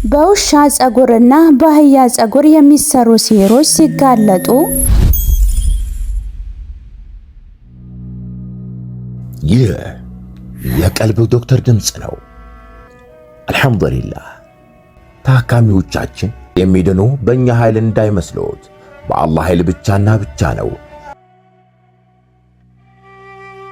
በውሻ ጸጉርና በአህያ ጸጉር የሚሰሩ ሲህሮች ሲጋለጡ ይህ የቀልብ ዶክተር ድምጽ ነው። አልሐምዱሊላህ ታካሚዎቻችን የሚድኑ በእኛ ኃይል እንዳይመስሎት በአላህ ኃይል ብቻና ብቻ ነው።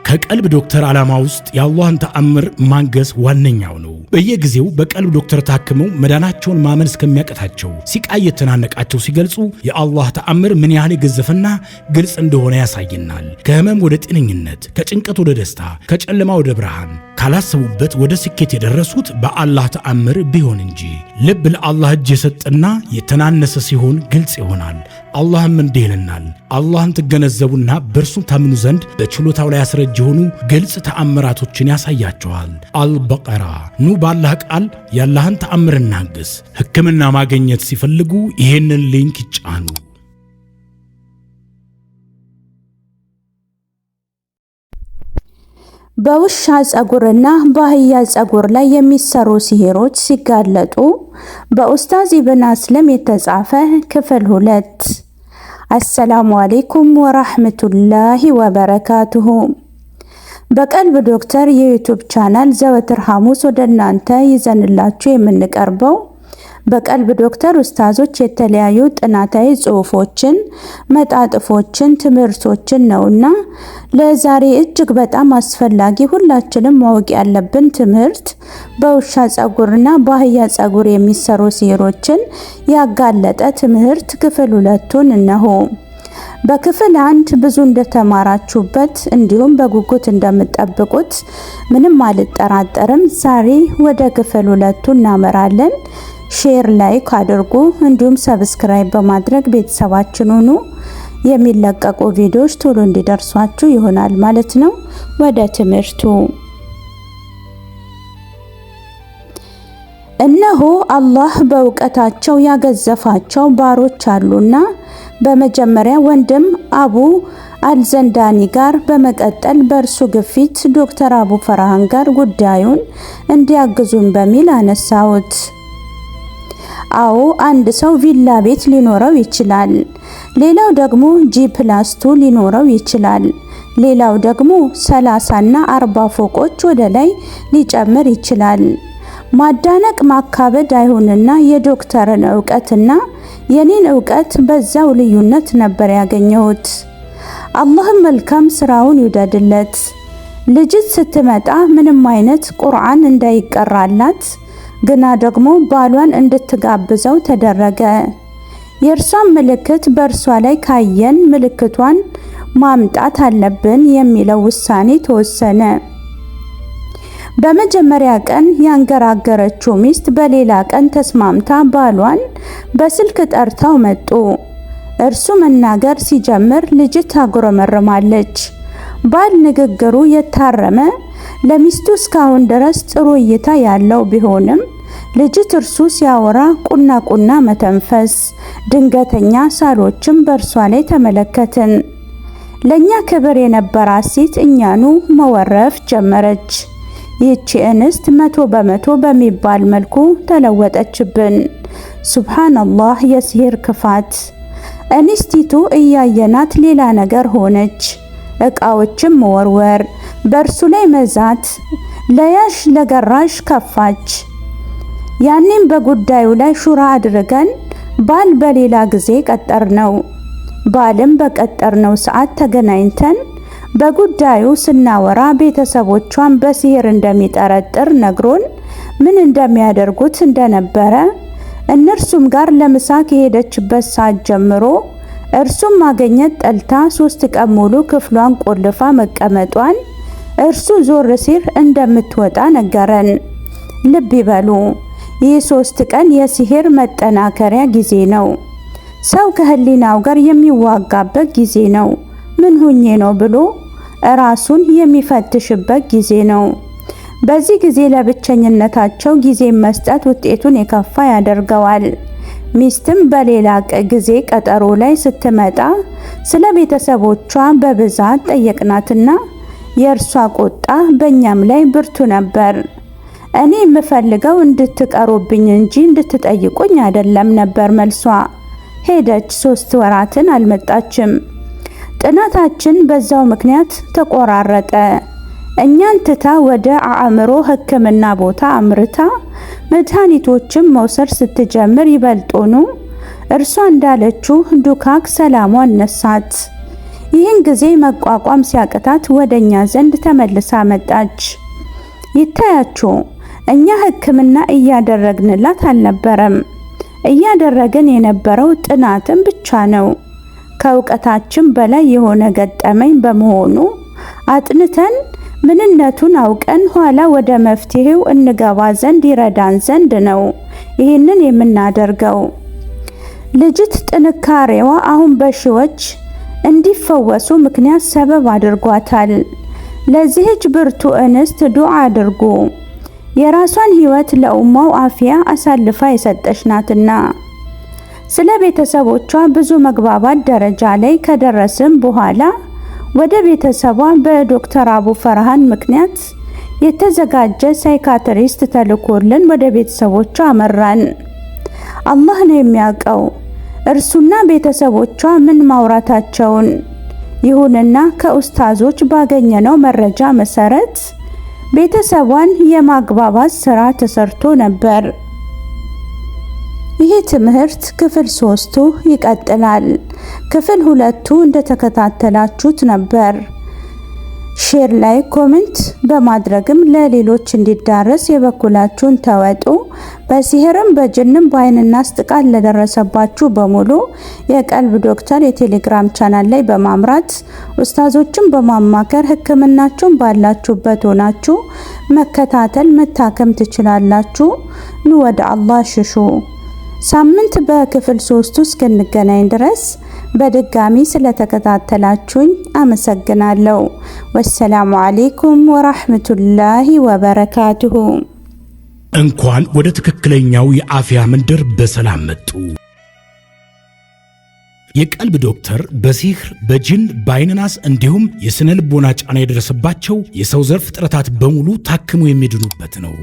ከቀልብ ዶክተር ዓላማ ውስጥ የአላህን ተአምር ማንገስ ዋነኛው ነው። በየጊዜው በቀልብ ዶክተር ታክመው መዳናቸውን ማመን እስከሚያቀታቸው ሲቃይ የተናነቃቸው ሲገልጹ የአላህ ተአምር ምን ያህል የገዘፈና ግልጽ እንደሆነ ያሳየናል። ከህመም ወደ ጤነኝነት፣ ከጭንቀት ወደ ደስታ፣ ከጨለማ ወደ ብርሃን፣ ካላሰቡበት ወደ ስኬት የደረሱት በአላህ ተአምር ቢሆን እንጂ። ልብ ለአላህ እጅ የሰጠና የተናነሰ ሲሆን ግልጽ ይሆናል። አላህም እንዲህ ይለናል፣ አላህን ትገነዘቡና በእርሱ ታምኑ ዘንድ በችሎታው ላይ ያስረጅ የሆኑ ግልጽ ተአምራቶችን ያሳያቸዋል። አልበቀራ። ኑ ባላህ ቃል ያላህን ተአምር እናግስ። ሕክምና ማግኘት ሲፈልጉ ይሄንን ሊንክ ይጫኑ። በውሻ ጸጉርና በአህያ ጸጉር ላይ የሚሰሩ ሲህሮች ሲጋለጡ በኡስታዝ ኢብን አስለም የተጻፈ ክፍል 2። አሰላሙ አለይኩም ወራህመቱላሂ ወበረካቱሁ። በቀልብ ዶክተር የዩቲዩብ ቻናል ዘወትር ሐሙስ ወደ እናንተ ይዘንላችሁ የምንቀርበው በቀልብ ዶክተር ኡስታዞች የተለያዩ ጥናታዊ ጽሑፎችን፣ መጣጥፎችን፣ ትምህርቶችን ነውና ለዛሬ እጅግ በጣም አስፈላጊ ሁላችንም ማወቅ ያለብን ትምህርት በውሻ ጸጉርና በአህያ ጸጉር የሚሰሩ ሲህሮችን ያጋለጠ ትምህርት ክፍል 2ን እነሆ። በክፍል 1 ብዙ እንደተማራችሁበት እንዲሁም በጉጉት እንደምትጠብቁት ምንም አልጠራጠርም። ዛሬ ወደ ክፍል 2 እናመራለን። ሼር፣ ላይክ አድርጉ፣ እንዲሁም ሰብስክራይብ በማድረግ ቤተሰባችን ሁኑ። የሚለቀቁ ቪዲዮዎች ቶሎ እንዲደርሷችሁ ይሆናል ማለት ነው። ወደ ትምህርቱ። እነሆ አላህ በእውቀታቸው ያገዘፋቸው ባሮች አሉና በመጀመሪያ ወንድም አቡ አልዘንዳኒ ጋር በመቀጠል በእርሱ ግፊት ዶክተር አቡ ፈርሃን ጋር ጉዳዩን እንዲያግዙን በሚል አነሳሁት። አዎ አንድ ሰው ቪላ ቤት ሊኖረው ይችላል። ሌላው ደግሞ G+2 ሊኖረው ይችላል። ሌላው ደግሞ 30 እና 40 ፎቆች ወደ ላይ ሊጨምር ይችላል። ማዳነቅ ማካበድ አይሁንና የዶክተርን ዕውቀትና የኔን ዕውቀት በዛው ልዩነት ነበር ያገኘሁት። አላህም መልካም ስራውን ይውደድለት። ልጅ ስትመጣ ምንም አይነት ቁርአን እንዳይቀራላት ግና ደግሞ ባሏን እንድትጋብዘው ተደረገ። የእርሷን ምልክት በእርሷ ላይ ካየን ምልክቷን ማምጣት አለብን የሚለው ውሳኔ ተወሰነ። በመጀመሪያ ቀን ያንገራገረችው ሚስት በሌላ ቀን ተስማምታ ባሏን በስልክ ጠርታው መጡ። እርሱ መናገር ሲጀምር ልጅት ታጉረመርማለች። ባል ንግግሩ የታረመ ለሚስቱ እስካሁን ድረስ ጥሩ እይታ ያለው ቢሆንም ልጅት እርሱ ሲያወራ ቁና መተንፈስ፣ ድንገተኛ ሳሎችም በእርሷ ላይ ተመለከትን። ለኛ ክብር የነበራት ሴት እኛኑ መወረፍ ጀመረች። ይህቺ እንስት 100% በሚባል መልኩ ተለወጠችብን። ሱብሃንአላህ፣ የሲህር ክፋት። እንስቲቱ እያየናት ሌላ ነገር ሆነች። እቃዎችም መወርወር፣ በእርሱ ላይ መዛት፣ ለያሽ ለገራሽ ከፋች። ያኔም በጉዳዩ ላይ ሹራ አድርገን ባል በሌላ ጊዜ ቀጠርነው። ባልም በቀጠርነው ሰዓት ተገናኝተን በጉዳዩ ስናወራ ቤተሰቦቿን በሲህር እንደሚጠረጥር ነግሮን ምን እንደሚያደርጉት እንደነበረ እነርሱም ጋር ለምሳ ከሄደችበት ሰዓት ጀምሮ እርሱም ማግኘት ጠልታ 3 ቀን ሙሉ ክፍሏን ቆልፋ መቀመጧን እርሱ ዞር ሲል እንደምትወጣ ነገረን። ልብ ይበሉ፣ ይህ 3 ቀን የሲህር መጠናከሪያ ጊዜ ነው። ሰው ከህሊናው ጋር የሚዋጋበት ጊዜ ነው። ምን ሁኜ ነው ብሎ ራሱን የሚፈትሽበት ጊዜ ነው። በዚህ ጊዜ ለብቸኝነታቸው ጊዜ መስጠት ውጤቱን የከፋ ያደርገዋል። ሚስትም በሌላ ጊዜ ቀጠሮ ላይ ስትመጣ ስለ ቤተሰቦቿ በብዛት ጠየቅናትና የእርሷ ቁጣ በእኛም ላይ ብርቱ ነበር። እኔ የምፈልገው እንድትቀሩብኝ እንጂ እንድትጠይቁኝ አይደለም ነበር መልሷ። ሄደች። 3 ወራትን አልመጣችም። ጥናታችን በዛው ምክንያት ተቆራረጠ። እኛን ትታ ወደ አእምሮ ሕክምና ቦታ አምርታ መድኃኒቶችን መውሰድ ስትጀምር ይበልጡኑ እርሷ እንዳለችው ዱካክ ሰላሟን ነሳት። ይህን ጊዜ መቋቋም ሲያቅታት ወደኛ ዘንድ ተመልሳ መጣች። ይታያችሁ፣ እኛ ሕክምና እያደረግንላት አልነበረም። እያደረግን የነበረው ጥናትን ብቻ ነው። ከእውቀታችን በላይ የሆነ ገጠመኝ በመሆኑ አጥንተን ምንነቱን አውቀን ኋላ ወደ መፍትሄው እንገባ ዘንድ ይረዳን ዘንድ ነው ይህንን የምናደርገው። ልጅት ጥንካሬዋ አሁን በሺዎች እንዲፈወሱ ምክንያት ሰበብ አድርጓታል። ለዚህች ብርቱ እንስት ዱዓ አድርጉ። የራሷን ህይወት ለኡማው አፊያ አሳልፋ የሰጠች ናትና። ስለ ቤተሰቦቿ ብዙ መግባባት ደረጃ ላይ ከደረስን በኋላ ወደ ቤተሰቧ በዶክተር አቡ ፈርሃን ምክንያት የተዘጋጀ ሳይካትሪስት ተልኮልን ወደ ቤተሰቦቿ አመራን። አላህ ነው የሚያውቀው እርሱና ቤተሰቦቿ ምን ማውራታቸውን። ይሁንና ከኡስታዞች ባገኘነው መረጃ መሰረት ቤተሰቧን የማግባባት ስራ ተሰርቶ ነበር። ይህ ትምህርት ክፍል 3 ይቀጥላል። ክፍል 2 እንደተከታተላችሁት ነበር። ሼር ላይ ኮሜንት በማድረግም ለሌሎች እንዲዳረስ የበኩላችሁን ተወጡ። በሲህርም በጅንም በአይንና ጥቃት ለደረሰባችሁ በሙሉ የቀልብ ዶክተር የቴሌግራም ቻናል ላይ በማምራት ኡስታዞችን በማማከር ህክምናችሁን ባላችሁበት ሆናችሁ መከታተል መታከም ትችላላችሁ። ኑ ወደ አላህ ሽሹ። ሳምንት በክፍል 3 እስክንገናኝ ድረስ በድጋሚ ስለተከታተላችሁኝ አመሰግናለሁ። ወሰላሙ አለይኩም ወራህመቱላሂ ወበረካቱሁ። እንኳን ወደ ትክክለኛው የአፍያ መንደር በሰላም መጡ። የቀልብ ዶክተር በሲህር በጅን በአይንናስ እንዲሁም የስነ ልቦና ጫና የደረሰባቸው የሰው ዘር ፍጥረታት በሙሉ ታክሙ የሚድኑበት ነው።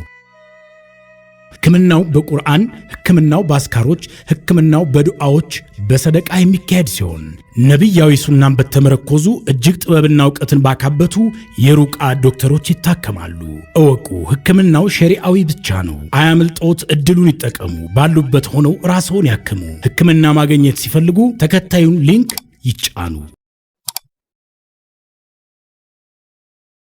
ህክምናው በቁርአን፣ ህክምናው በአስካሮች፣ ህክምናው በዱዓዎች በሰደቃ የሚካሄድ ሲሆን ነብያዊ ሱናን በተመረኮዙ እጅግ ጥበብና እውቀትን ባካበቱ የሩቃ ዶክተሮች ይታከማሉ። እወቁ፣ ህክምናው ሸሪዓዊ ብቻ ነው። አያምልጦት፣ እድሉን ይጠቀሙ። ባሉበት ሆነው ራስዎን ያክሙ። ህክምና ማግኘት ሲፈልጉ ተከታዩን ሊንክ ይጫኑ።